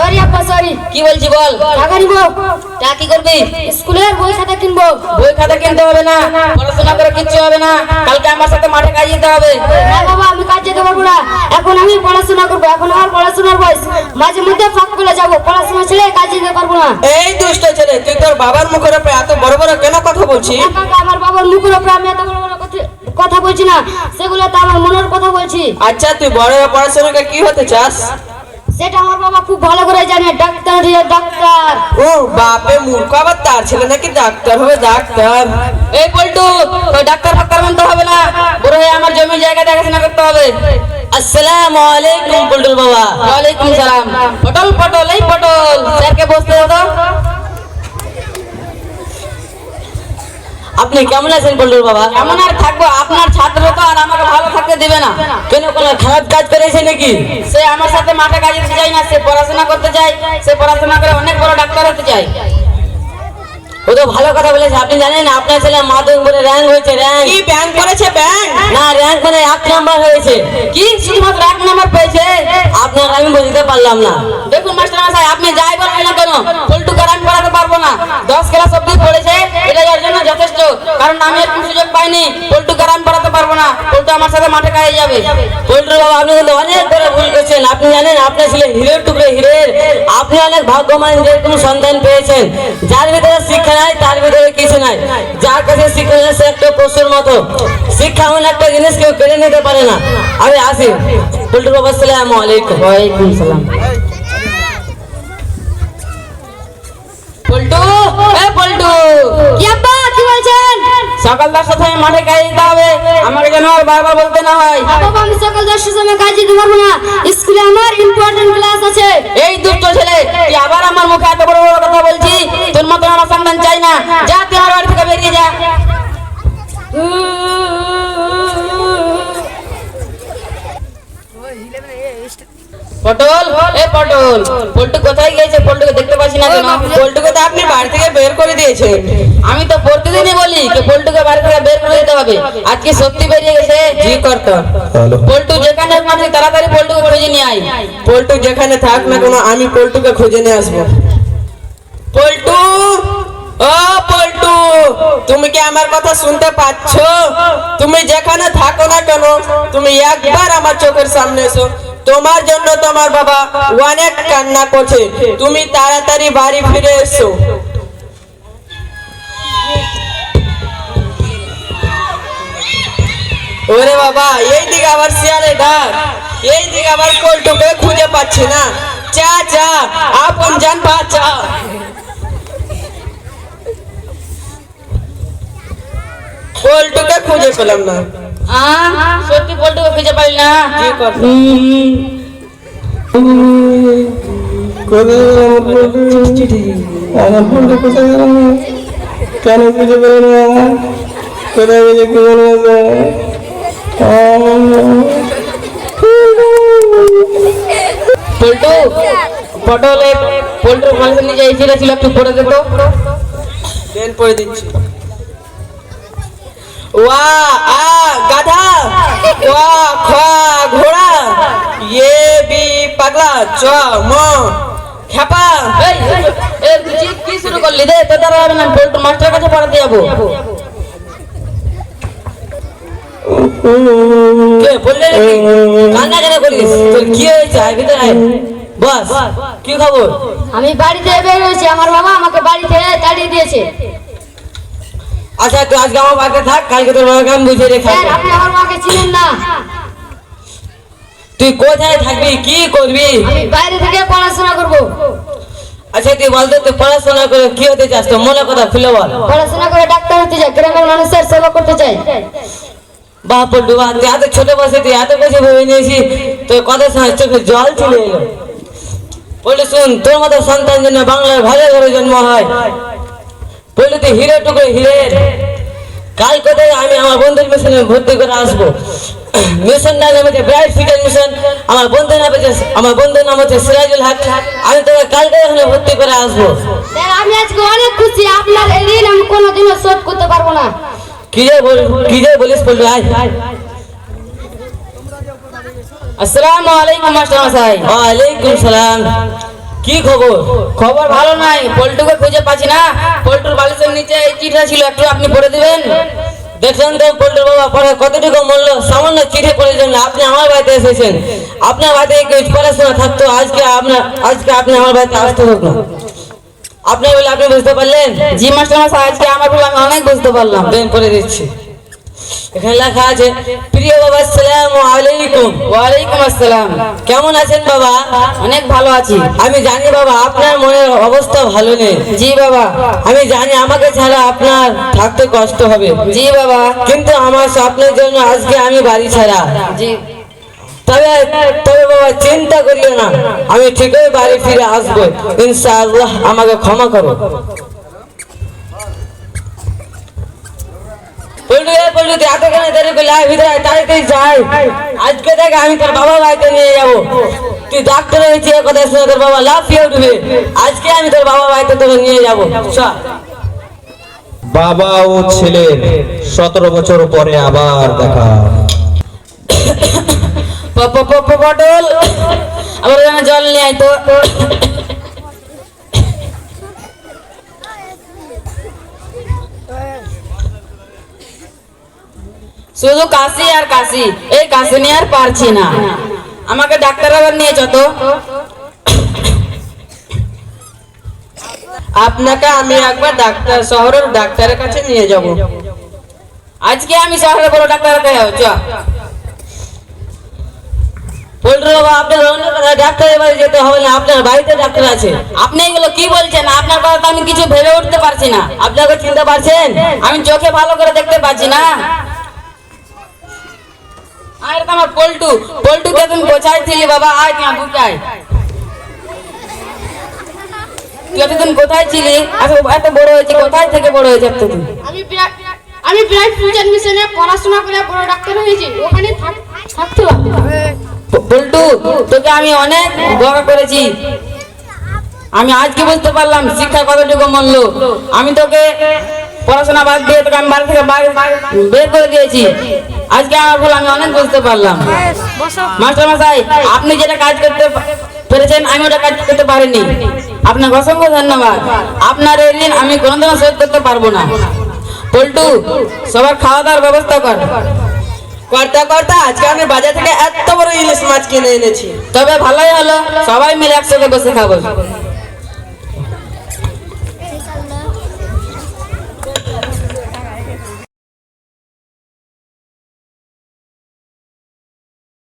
Sorry আব্বা sorry. কি বলছি বল। টাকা নিব। তা কি করবি? স্কুলের বই খাতা কিনবো। বই খাতা কিনতে হবে না, পড়াশোনা করে কিচ্ছু হবে না, কালকে আমার সাথে মাঠে কাজ যেতে হবে। না বাবা আমি কাজ যেতে পারবো না, এখন আমি পড়াশোনা করবো, এখন আমার পড়াশোনার বয়স, মাঝে মধ্যে ফাঁক করে যাবো, পড়াশোনা ছেড়ে কাজ যেতে পারবো না। এই দুষ্ট ছেলে, তুই তোর বাবার মুখের উপরে এত বড় বড় কেন কথা বলছিস? কাকা আমার বাবার মুখের উপরে আমি এত বড় বড় কথা বলছি না, সেগুলো তো আমার মনের কথা বলছি। আচ্ছা তুই বড় হয়ে পড়াশোনাকে কি হতে চাস? সেটা আমার বাবা খুব ভালো করে জানে, ডাক্তার ডাক্তার। ও বাপে মূর্খ, আবার তার ছেলে নাকি ডাক্তার হবে? ডাক্তার? এই পল্টু, ওই ডাক্তার ফাক্তার মানতে হবে না, বড় হয়ে আমার জমি জায়গা দেখাশোনা করতে হবে। আসসালামু আলাইকুম পল্টুর বাবা। ওয়ালাইকুম সালাম। পটল পটল, এই পটল স্যারকে বসতে দাও তো। আপনি কেমন আছেন পল্টুর বাবা? কেমন আর থাকবো, আপনার ছাত্র তো আর আমাকে ভালো থাকতে দেবে না। কেন কোনো খারাপ কাজ করেছে নাকি? সে আমার সাথে মাঠে কাজ যেতে চায় না, সে পড়াশোনা করতে চায়, সে পড়াশোনা করে অনেক বড় ডাক্তার হতে চায়। ও তো ভালো কথা বলেছে। আপনি জানেন আপনার ছেলে মাধ্যমিক বলে র্যাঙ্ক হয়েছে? র্যাঙ্ক কি ব্যাংক করেছে? ব্যাংক না, র্যাঙ্ক মানে 1 নাম্বার হয়েছে। কি শুধুমাত্র 1 নাম্বার পেয়েছে? আপনার আমি বুঝতে পারলাম না। দেখুন মাস্টার মশাই, আপনি যাই বলেন না কেন, পল্টুকে রান করাতে পারবো না। 10 ক্লাস অব্দি পড়েছে, এটা যার জন্য যথেষ্ট, কারণ আমি এরকম সুযোগ পাইনি। পল্টুকে রান করাতে পারবো না, পল্টু আমার সাথে মাঠে কাজে যাবে। পল্টুর বাবা আপনি কিন্তু অনেক বড় ভুল করছেন। আপনি জানেন আপনার ছেলে হিরের টুকরো, হিরের। আপনি অনেক ভাগ্যবান যে কোনো সন্তান পেয়েছেন। যার ভিতরে শিক্ষা নাই তার ভিতরে কিছু নাই, যার কাছে শিক্ষা নেই সে একটা পশুর মতো। শিক্ষা এমন একটা জিনিস কেউ কেড়ে নিতে পারে না। আমি আসি। পল্টুর বাবা আসসালামু আলাইকুম। ওয়ালাইকুম সালাম। পল্টু, এ পল্টু। কি আব্বা কি বলছেন? সকাল 10টার সময় মাঠে কাজে যেতে হবে, আমাকে যেন আর বারবার বলতে না হয়। বাবা আমি সকাল 10টার সময় কাজ যেতে পারবো না, স্কুলে আমার ইম্পর্টেন্ট ক্লাস আছে। এই দুষ্ট ছেলে, তুই আবার আমার মুখে এত বড় বড় কথা বলছিস? তোর মতো আমার সন্তান চাই না, যা তুই আমার বাড়ি থেকে বেরিয়ে যা। পটল, এ পটল, পল্টু কোথায় গিয়েছে? পল্টুকে দেখতে পাচ্ছি না কেন? পল্টুকে তো আপনি বাড়ি থেকে বের করে দিয়েছেন। আমি তো প্রতিদিনই বলি যে পল্টুকে বাড়ি থেকে বের করে দিতে হবে, আজকে সত্যি বেরিয়ে গেছে। জি করতো। পল্টু যেখানে মাঠে তাড়াতাড়ি পল্টুকে খুঁজে নিয়ে আয়। পল্টু যেখানে থাক না কেন আমি পল্টুকে খুঁজে নিয়ে আসবো। পল্টু, ও পল্টু, তুমি কি আমার কথা শুনতে পাচ্ছ? তুমি যেখানে থাকো না কেন তুমি একবার আমার চোখের সামনে এসো। তোমার জন্য তোমার বাবা অনেক কান্না করছে, তুমি তাড়াতাড়ি বাড়ি ফিরে এসো। ওরে বাবা, এই দিকে আবার শিয়ালে ডাক, এই দিকে আবার পল্টুকে খুঁজে পাচ্ছি না। চা চা আপন জান বাচ্চা। পল্টুকে খুঁজে পেলাম না। সত্যি পল্টুকে খুঁজে পাই না। কি কর? কেন খুঁজে পেল না? কোথায় গেছে কি বলবো? পল্টু, পটলে পল্টুর মানুষের নিচে এসে ছিল, একটু পড়ে যেত। দেন পড়ে দিচ্ছি। ওয়া আ গাধা, ওয়া খা ঘোড়া, ইয়ে বি পাগলা, চ ম খেপা। এই, এই, তুই কি শুরু করলি রে? তোর দ্বারা হবে না, পল্টু মাস্টারের কাছে পড়াতে যাবো। কে বললে নাকি? কান্না কেন করিস? তোর কি হয়েছে? আয় ভিতরে আয়, বস। কি খবর? আমি বাড়িতে বের হয়েছি, আমার বাবা আমাকে বাড়ি থেকে তাড়িয়ে দিয়েছে। আচ্ছা তুই আজকে আমার বাড়িতে থাক, কালকে তোর বাবাকে আমি বুঝিয়ে রেখে স্যার আপনি আমার মাকে চিনেন না, তুই কোথায় থাকবি, কি করবি? আমি বাইরে থেকে পড়াশোনা করব। আচ্ছা তুই বলতো তুই পড়াশোনা করে কি হতে চাস? তো মনে কথা খুলে বল। পড়াশোনা করে ডাক্তার হতে চাই, গ্রামের মানুষের সেবা করতে চাই। বাহ পল্টু বাহ, তুই এত ছোট বয়সে তুই এত কিছু ভেবে নিয়েছি, তোর কথা শোনার চোখে জল চলে এলো। পল্টু শুন, তোর মতো সন্তান জন্য বাংলার ভালো ঘরে জন্ম হয়। পল্টু তুই হিরে টুকরো, হিরের। কাল কোথায় আমি আমার বন্ধুর মিশনে ভর্তি করে আসবো। মিশনটা নাম হচ্ছে ব্রাইট ফিটার মিশন। আমার বন্ধুর নাম হচ্ছে সিরাজুল হক। আমি তোকে কালকে এখানে ভর্তি করে আসবো। স্যার আমি আজকে অনেক খুশি, আপনার এই ঋণ আমি কোনোদিনও শোধ করতে পারবো না। কি যে বলিস পল্টু, আয়। আসসালামু আলাইকুম মাস্টার মশাই। ওয়ালাইকুম সালাম। কি খবর? খবর ভালো নাই, পল্টুকে খুঁজে পাচ্ছি না। পল্টুর বালিশের নিচে এই চিঠিটা ছিল, একটু আপনি পড়ে দিবেন? দেখলেন তো পল্টু বাবা, পরে কতটুকু মূল্য, সামান্য চিঠি পড়ে জন্য আপনি আমার বাড়িতে এসেছেন। আপনার বাড়িতে একটু পড়াশোনা থাকতো, আজকে আপনি আমার বাড়িতে আসতে হতো না। আপনার বলে আপনি বুঝতে পারলেন? জি মাস্টার মশাই, আজকে আমার ভুল, আমি অনেক বুঝতে পারলাম। দেন পড়ে দিচ্ছি। এখানে লেখা আছে, প্রিয় বাবা আসসালামু আলাইকুম। ওয়ালাইকুম আসসালাম। কেমন আছেন বাবা? অনেক ভালো আছি। আমি জানি বাবা আপনার মনের অবস্থা ভালো নেই। জি বাবা। আমি জানি আমাকে ছাড়া আপনার থাকতে কষ্ট হবে। জি বাবা। কিন্তু আমার স্বপ্নের জন্য আজকে আমি বাড়ি ছাড়া। জি। তবে তবে বাবা চিন্তা করিও না, আমি ঠিকই বাড়ি ফিরে আসবো ইনশাআল্লাহ। আমাকে ক্ষমা করো। পল্টু তুই এতখানি দেরি করলে আয় ভিতরে আয়, তাড়াতাড়ি যাই। আজকে থেকে আমি তোর বাবা বাড়িতে নিয়ে যাবো। তুই ডাক্তার হয়েছি এ কথা শুনে তোর বাবা লাফিয়ে উঠবে। আজকে আমি তোর বাবা বাড়িতে তোকে নিয়ে যাবো। চল। বাবা ও ছেলের 17 বছর পরে আবার দেখা। পটল, আবার এখানে জল নিয়ে আয় তো। শুধু কাশি আর কাশি, এই কাশি নিয়ে আর পারছি না। আমাকে ডাক্তার আবার নিয়ে যত। আপনাকে আমি একবার শহরের ডাক্তারের কাছে নিয়ে যাব। আজকে আমি শহরে বড় ডাক্তার চ। পল্টু বাবা আপনার অন্য কথা, ডাক্তারের বাড়ি যেতে হবে না, আপনার বাড়িতে ডাক্তার আছে। আপনি এগুলো কি বলছেন? আপনার কথা তো আমি কিছু ভেবে উঠতে পারছি না। আপনাকে চিনতে পারছেন? আমি চোখে ভালো করে দেখতে পাচ্ছি না। আর আমার পল্টু, পল্টুকে তুমি কোথায় ছিলি বাবা? আয় তুই বুকে আয়। তুই এতদিন কোথায় ছিলি? এত বড় হয়েছি, কোথায় থেকে বড় হয়েছে এতদিন? আমি ব্রাইট ফিউচার মিশনে পড়াশোনা করে বড় ডাক্তার হয়েছি, ওখানে থাকছিলাম। পল্টু, তোকে আমি অনেক বকা করেছি। আমি আজকে বুঝতে পারলাম শিক্ষা কতটুকু মূল্য। আমি তোকে পড়াশোনা বাদ দিয়ে তোকে আমি বাড়ি থেকে বের করে দিয়েছি। আজকে আমার ভুল, আমি অনেক বুঝতে পারলাম। মাস্টার মশাই, আপনি যেটা কাজ করতে পেরেছেন আমি ওটা কাজ করতে পারিনি। আপনাকে অসংখ্য ধন্যবাদ। আপনার এই ঋণ আমি কোনোদিনও শোধ করতে পারবো না। পল্টু, সবার খাওয়া দাওয়ার ব্যবস্থা কর। কর্তা আজকে আমি বাজার থেকে এত বড় ইলিশ মাছ কিনে এনেছি। তবে ভালোই হলো, সবাই মিলে একসাথে বসে খাবো।